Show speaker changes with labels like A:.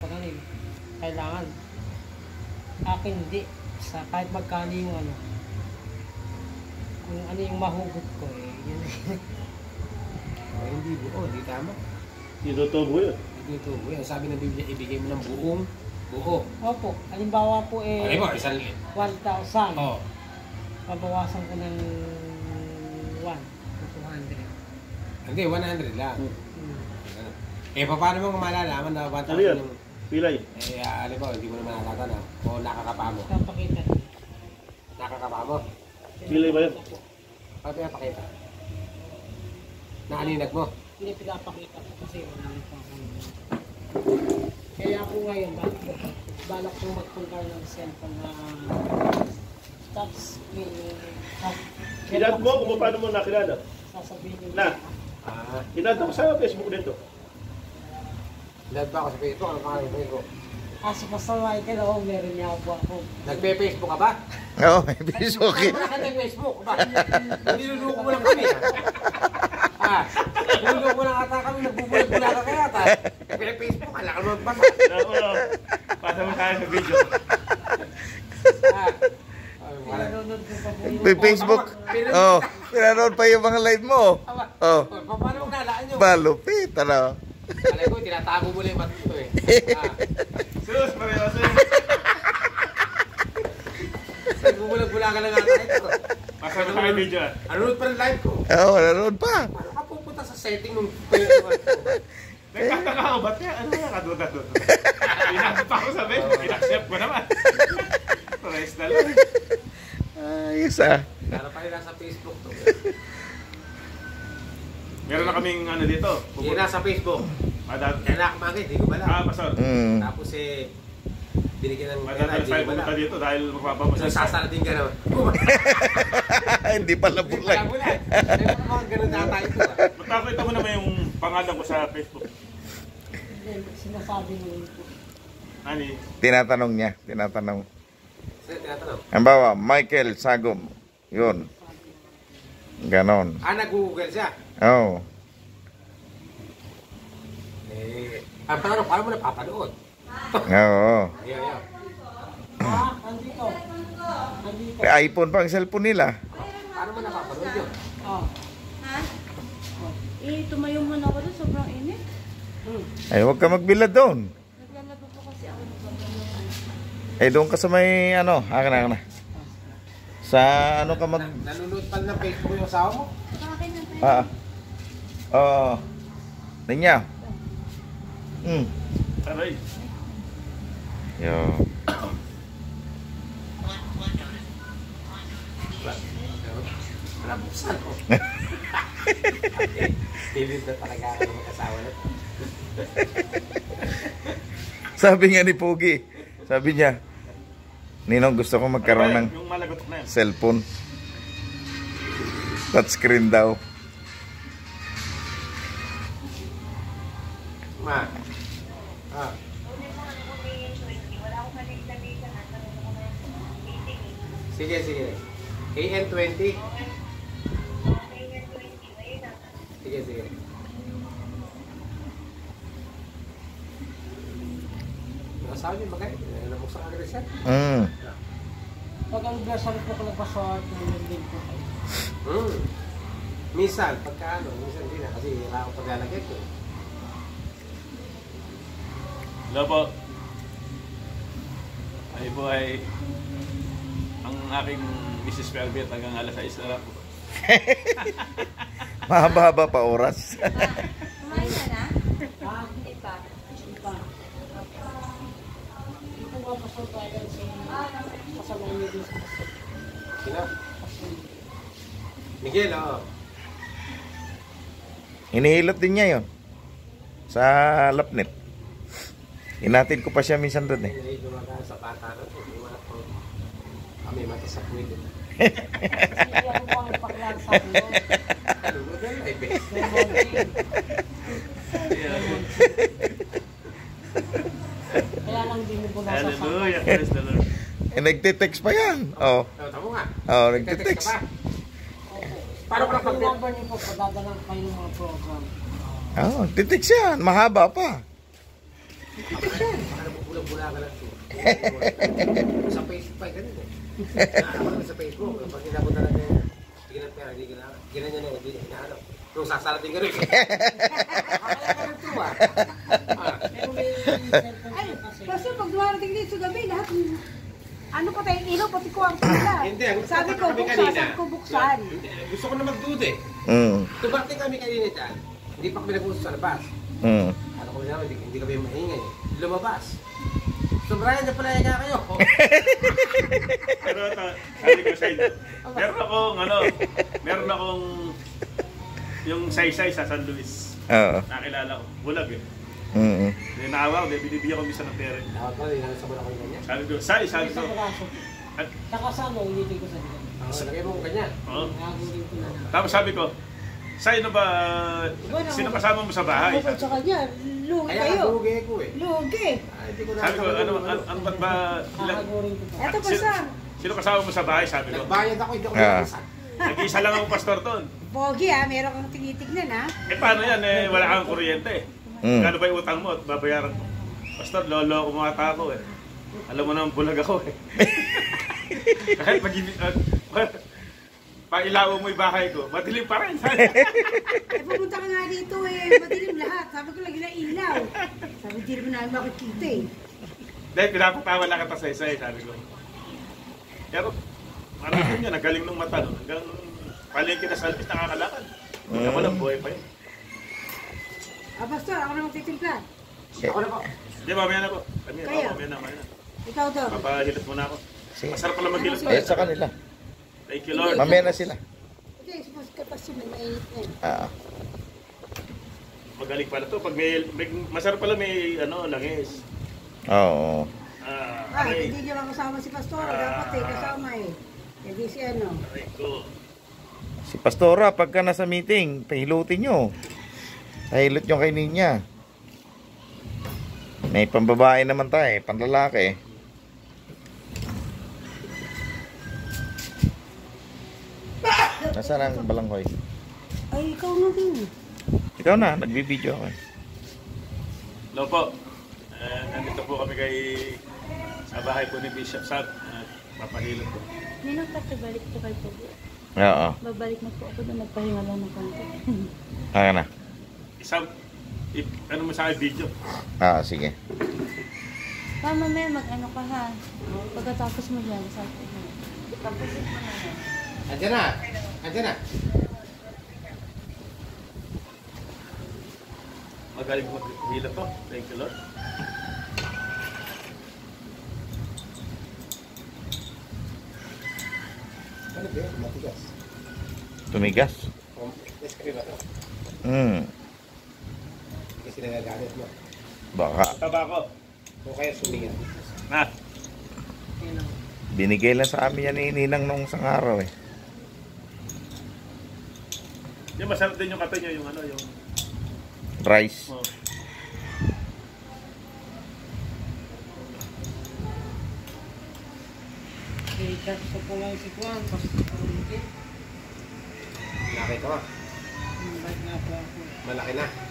A: Kailangan. Akin hindi. Sa kahit magkano yung ano. Kung ano yung mahugot ko eh. Yun eh.
B: Oh, hindi buo, hindi tama.
C: Hindi tutubo yun.
B: Hindi tutubo yan. Sabi ng Biblia, ibigay mo ng buong buo.
A: Opo. Halimbawa po eh.
B: Ano ba? 1,000.
A: 1,000.
B: Oh.
A: Pabawasan ko ng 1 to 200.
B: Hindi, 100 lang.
A: Hmm.
B: Eh, paano mo malalaman na 1,000
C: Ano yan?
B: yung...
C: Pilay.
B: Eh, alam mo, hindi mo naman natatanaw. O nakakapa mo.
A: Papakita.
B: Nakakapa mo.
C: Pilay ba yan?
B: Paano pinapakita? Naaninag mo.
A: Hindi pinapakita ko kasi wala nang pangkano. Kaya po ngayon, balak ko magpunta ng cellphone na touch screen.
C: Kinad mo kung paano mo nakilala.
A: Sasabihin
C: Na. Kinad mo sa Facebook dito.
B: Kinad ba ako sa Facebook? Ano pangalan ng Facebook?
A: Si Pastor Michael, meron niya ako.
B: Nagpe-Facebook ka ba?
D: Oo, may Facebook eh.
B: Wala ka nag-Facebook ba? Niluluko mo lang kami. Niluluko mo lang ata kami. Nagbubulag-bulag ka kaya ata. Nagpe-Facebook, ala ka naman ba?
C: Pasa mo tayo sa video.
A: Pinanonood ko pa po
D: May Facebook. Oh, pinanood pa yung mga live mo. Oh.
B: Paano mo nalaan nyo?
D: Malupit, ano?
B: Alay ko, tinatago mo lang yung bato eh.
C: Sus, mariyoso yun.
B: Nagbubulag-bulag ka lang ata ito.
C: Pasa mo tayo video.
B: Anood pa ng live ko.
D: Oo, nanood pa.
B: Paano ka pupunta sa setting ng Facebook?
C: Nagtataka ako, ba't kaya? Ano kaya kaduda-duda? Pinakita ako sa Facebook, in-accept ko naman. Rest na lang.
D: Ayos ah.
B: Kaya pa rin nasa Facebook to.
C: Meron na kaming ano dito.
B: Hindi nasa Facebook.
C: Madad.
B: Kaya nakamagay, hindi ko bala.
C: Pastor.
B: Tapos eh, binigyan ng
C: Madadal tayo pumunta dito dahil magpapamasal.
B: So, sasarating ka naman.
D: Hindi pala bulag.
B: Wala bulag. May mga ganun na tayo ito.
C: Magpapakita mo naman yung pangalan ko sa Facebook.
A: Sinasabi mo yun po.
C: Ani?
D: Tinatanong niya, tinatanong.
B: Sino tinatanong?
D: Halimbawa, Michael Sagom. Yun. Ganon.
B: Nag-google siya.
D: Oo.
B: Ang tanong, paano mo napapanood?
D: Oo.
B: Ayan.
A: Andito. Andito.
D: May iPhone pa ang cellphone nila.
B: Paano mo napapanood yun?
E: Ha? Tumayo muna ako doon, sobrang init.
D: Ay, huwag ka magbilad doon.
E: Naglalaba po kasi ako ng
D: Eh, doon ka sa may, ano, akin na. Sa, ano ka mag...
B: Nanonood pa ng Facebook yung asawa mo?
E: Sa akin na
D: Oo. Ninya.
C: Aray.
D: Yo.
B: Wala buksan ko. Pilit na talaga ako ng asawa na.
D: Sabi nga ni Pogi, sabi niya, Ninong, gusto ko magkaroon ng
C: Yung malagot na yan.
D: cellphone. Touchscreen daw.
B: Ma. Sige. AN20. Sige. Nakasabi niyo magaling. Nabuksan ka rin siya.
A: Pag ang blessing po ko nagpasawag, tumulong po kayo.
B: Minsan hindi na kasi wala akong paglalagay ko.
C: Hello po. Ay po ay ang aking Mrs. Velvet hanggang alas 6 na lang po.
D: Mahaba-haba pa oras.
E: Kumain ka na? Hindi pa.
A: Hindi po nga pasawag tayo sa kasama niyo din sa kasama.
B: Sino? Miguel, oo.
D: Hinihilot din niya yon sa lapnet. Inatid ko pa siya minsan doon eh.
B: Hindi dumagaan sa bata na ito. Kami mata sa puwede.
A: Hindi ako po ang paklaan sa akin.
B: Ano mo doon? Ay, be.
A: Kaya lang din mo po nasa
C: Hallelujah, praise the Lord.
D: Eh, nagtitext pa yan. Oo.
B: Tama nga.
D: Oo,
B: Nagte-text
D: nagtitext.
B: ka ba? Paano ko
A: Yung
B: lang
A: number niyo po, padadalang kayo ng mga program.
D: Oo, nagtitext yan. Mahaba pa.
B: pag nabubulang-bula ka lang siya. Sa Facebook pa, ganun eh. Nakakaman sa Facebook, pag hinabot na lang yung hindi ka ng pera, hindi ka na, ginanyan na, hindi hinahanap. Kung sasarating ka rin. Akala ka rin ito ah.
A: Pero may cellphone
F: Ay,
A: ko kasi.
F: kasi pag dumarating dito sa gabi, lahat, ano pa tayo, ilaw, pati ko ang pila.
B: Hindi,
F: Sabi ko,
B: kami
F: buksan,
B: kanina.
F: sabi ko, buksan.
B: Hindi, gusto ko na magduda eh. Tumating kami kanina dyan, hindi pa kami nag-usap sa labas. Ano ko naman, hindi kami maingay. Lumabas. So Brian, na pala nga kayo.
C: Pero sabi ko sa inyo, meron akong yung saysay sa San Luis.
D: Oo.
C: Nakilala ko, bulag eh.
D: Mm.
C: Naawa ko, binibigyan ko minsan ng pera.
B: Dapat pala, hindi na sabon ako yung ganyan.
C: Sabi ko, sabi
A: Sa
C: ko.
A: braso.
C: At,
A: Saka sa ano, ulitin ko sa dito.
B: Ang lagay mo ganyan.
C: oh.
A: Nakagurin ko na na.
C: Tapos sabi ko, sino ba, sino kasama mo sa bahay?
F: Ako sa kanya, lugi
B: Kaya
F: kayo.
B: nabugay ko eh.
F: Lugi.
B: Hindi ko na
C: Sabi ko, ano ba't ba,
A: Nakagurin ko pa.
F: Eto pa
C: sino,
F: sa,
C: sino kasama mo sa bahay? Sabi ko,
B: nagbayad ako, hindi ako
D: Ah.
B: nag-isa.
C: nag-isa lang ang pastor doon.
F: Pogi ha, meron kang tinitignan ha.
C: Eh paano yan, eh, wala kang kuryente.
D: Mm.
C: Kano ba yung utang mo at babayaran mo? Pastor, lolo ko mga ako eh. Alam mo naman, bulag ako eh. Kahit pailawan mo yung bahay ko, madilim pa rin.
F: Eh, pumunta ka nga dito eh, madilim lahat. Sabi ko lagi na ilaw. Sabi, di naman namin makikita eh.
C: Dahil pinapatawa lang kita sa isa eh, sabi ko. Pero, parang yun yan, nagaling ng mata no. Hanggang palengke na sa alpis, nakakalakad. Hindi ako lang, buhay pa yun.
F: Ah, Pastor, ako na magtitimpla.
B: Ako na po.
C: Hindi, mamaya na po. Mamaya
F: Kaya?
C: na.
F: Ikaw daw.
C: Papahilot muna ako.
D: Sige.
C: Masarap pala maghilot
D: Eh, sa kanila.
C: Thank you, Lord.
D: Mamaya na sila.
F: Hindi, suppose ka pa siya, mainit na eh.
D: Ah.
C: Magaling pala to. Pag may masarap pala may langis.
D: Oo.
F: Ah, hindi niyo lang kasama si Pastor. Dapat eh, kasama eh. Hindi si ano.
C: Aray ko.
D: Si Pastora, pagka nasa meeting, pahilutin nyo. Pahilot nyo kay Ninya. May pambabae naman tayo, panlalaki. Nasaan ang balanghoy?
F: Ay, ikaw na din.
D: Ikaw na, nagbibideo ako.
C: Hello po. Nandito po kami sa bahay po ni Bishop Sad. Papahilot po.
E: Ninang balik po kayo po.
D: Oo.
E: Babalik na po ako doon. Nagpahinga lang ng konti.
D: Kaya na.
C: Ano mo sa akin video?
D: Ah, sige.
E: Mamaya mag-ano ka ha. Pagkatapos mo yan, sabi ko. Tapusin mo na yan.
B: Andiyan na. Andiyan na.
C: Magaling maghilot to. Thank you, Lord.
B: Ano ba yun? Matigas.
D: Tumigas.
B: Yes, kami ba ito? Kasi nagagalit mo.
D: Baka.
C: Tabako.
B: O kaya sumingan.
C: Na.
A: Yun lang.
D: Binigay lang sa amin yan ni Ninang nung isang araw eh.
C: Yung masarap din yung kape nyo, yung yung...
D: Rice.
C: Oh.
A: Kasi ko lang si Juan. Tapos ulitin.
B: Nakita mo.
A: Balik nga po ako.
B: Malaki na.